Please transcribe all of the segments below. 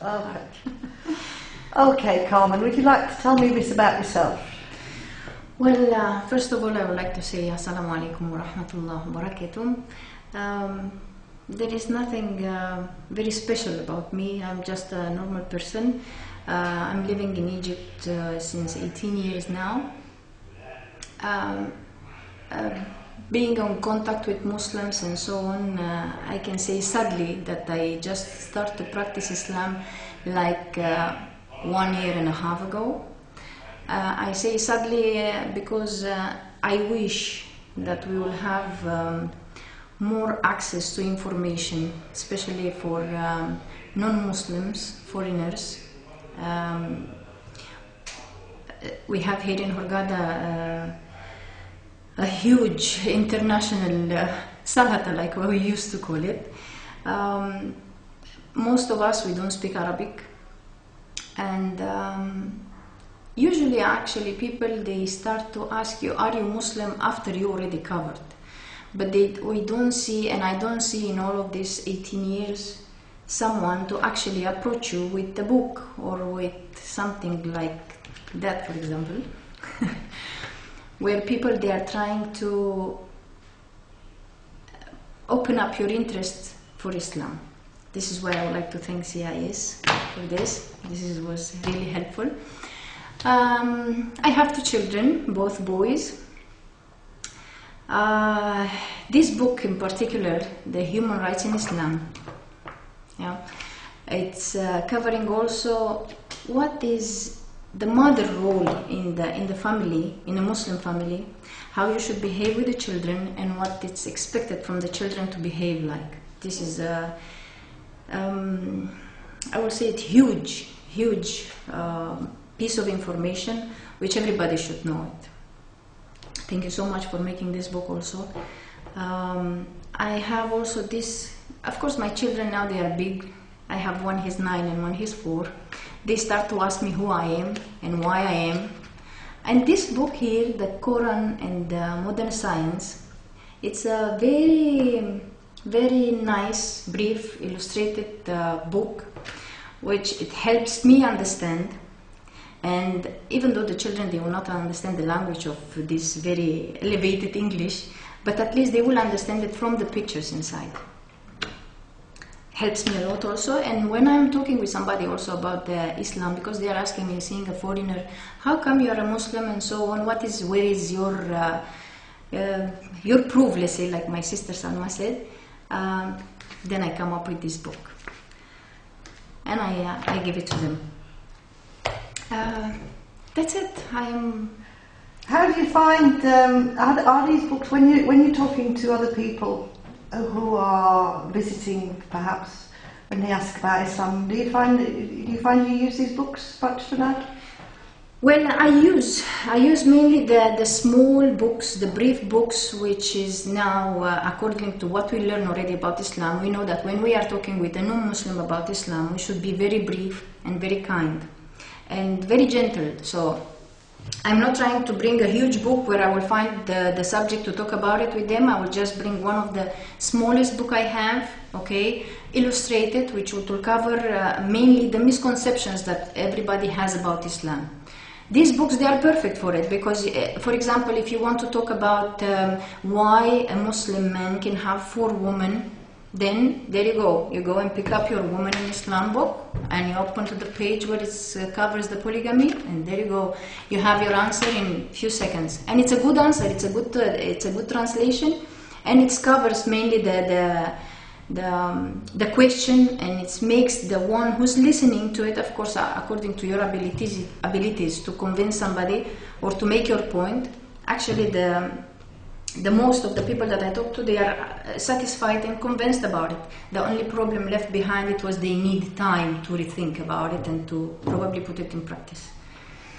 All right. Okay, Carmen, would you like to tell me a bit about yourself? Well, first of all, I would like to say Assalamu alaikum wa rahmatullahi wa barakatuh. There is nothing very special about me. I'm just a normal person. I'm living in Egypt since 18 years now. Being in contact with Muslims and so on, I can say sadly that I just started to practice Islam like 1 year and a half ago. I say sadly because I wish that we will have more access to information, especially for non-Muslims, foreigners. We have here in Hurghada a huge international salata, like we used to call it. Most of us, we don't speak Arabic, and usually actually people, they start to ask you, are you Muslim, after you already covered. But we don't see, and I don't see in all of these 18 years, someone to actually approach you with a book or with something like that, for example, where people, they are trying to open up your interest for Islam. This is why I would like to thank CIS for this. Was really helpful. I have 2 children, both boys. This book in particular, The Human Rights in Islam, it's covering also what is the mother role in the family, in a Muslim family, how you should behave with the children, and what it's expected from the children to behave like. This is I will say it huge piece of information which everybody should know it. Thank you so much for making this book also. I have also this, of course my children now, they are big. I have one, he's 9, and one, he's 4. They start to ask me who I am and why I am. And this book here, the Quran and Modern Science, it's a very nice, brief, illustrated book, which it helps me understand. And even though the children, they will not understand the language of this very elevated English, but at least they will understand it from the pictures inside. Helps me a lot also. And when I'm talking with somebody also about Islam, because they are asking me, seeing a foreigner, how come you are a Muslim and so on, where is your proof, let's say, like my sister Salma said, then I come up with this book. And I give it to them. That's it. How do you find, are these books, when you're talking to other people who are visiting, perhaps, when they ask about Islam, do you find you use these books much for that? Well, I use mainly the small books, the brief books, which is now, according to what we learn already about Islam, we know that when we are talking with a non-Muslim about Islam, we should be very brief and very kind and very gentle. So I'm not trying to bring a huge book where I will find the subject to talk about it with them. I will just bring one of the smallest book I have, okay, illustrated, which will cover mainly the misconceptions that everybody has about Islam. These books, they are perfect for it because, for example, if you want to talk about why a Muslim man can have 4 women, then there you go. You go and pick up your Woman in Islam book and you open to the page where it covers the polygamy, and there you go. You have your answer in a few seconds. And it's a good answer, it's a good translation, and it covers mainly the question, and it makes the one who's listening to it, of course, according to your abilities to convince somebody or to make your point. Actually, the most of the people that I talk to, they are satisfied and convinced about it. The only problem left behind it was they need time to rethink about it and to probably put it in practice.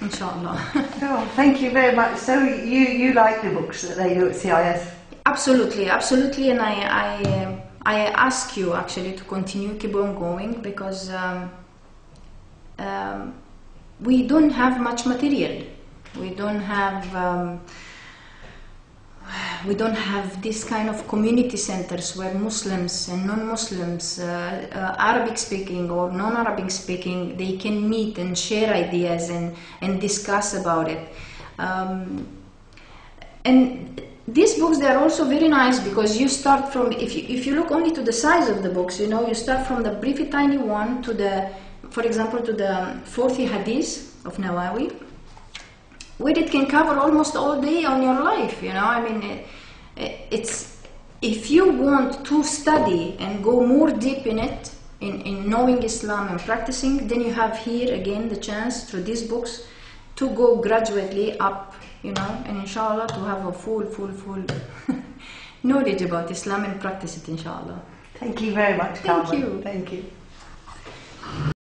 Inshallah. Oh, thank you very much. So you like the books that they do at CIS? Absolutely, absolutely, and I ask you actually to continue, keep on going, because we don't have much material. We don't have we don't have this kind of community centers where Muslims and non-Muslims, Arabic speaking or non-Arabic speaking, they can meet and share ideas and discuss about it. And these books, they are also very nice because you start from, if you look only to the size of the books, you know, you start from the briefy tiny one to the, for example, to the 40 hadith of Nawawi, where it can cover almost all day on your life, you know. I mean, it's, if you want to study and go more deep in it, in knowing Islam and practicing, then you have here again the chance through these books to go gradually up, you know, and inshallah to have a full knowledge about Islam and practice it, inshallah. Thank you very much, Carmen. Thank you. Thank you.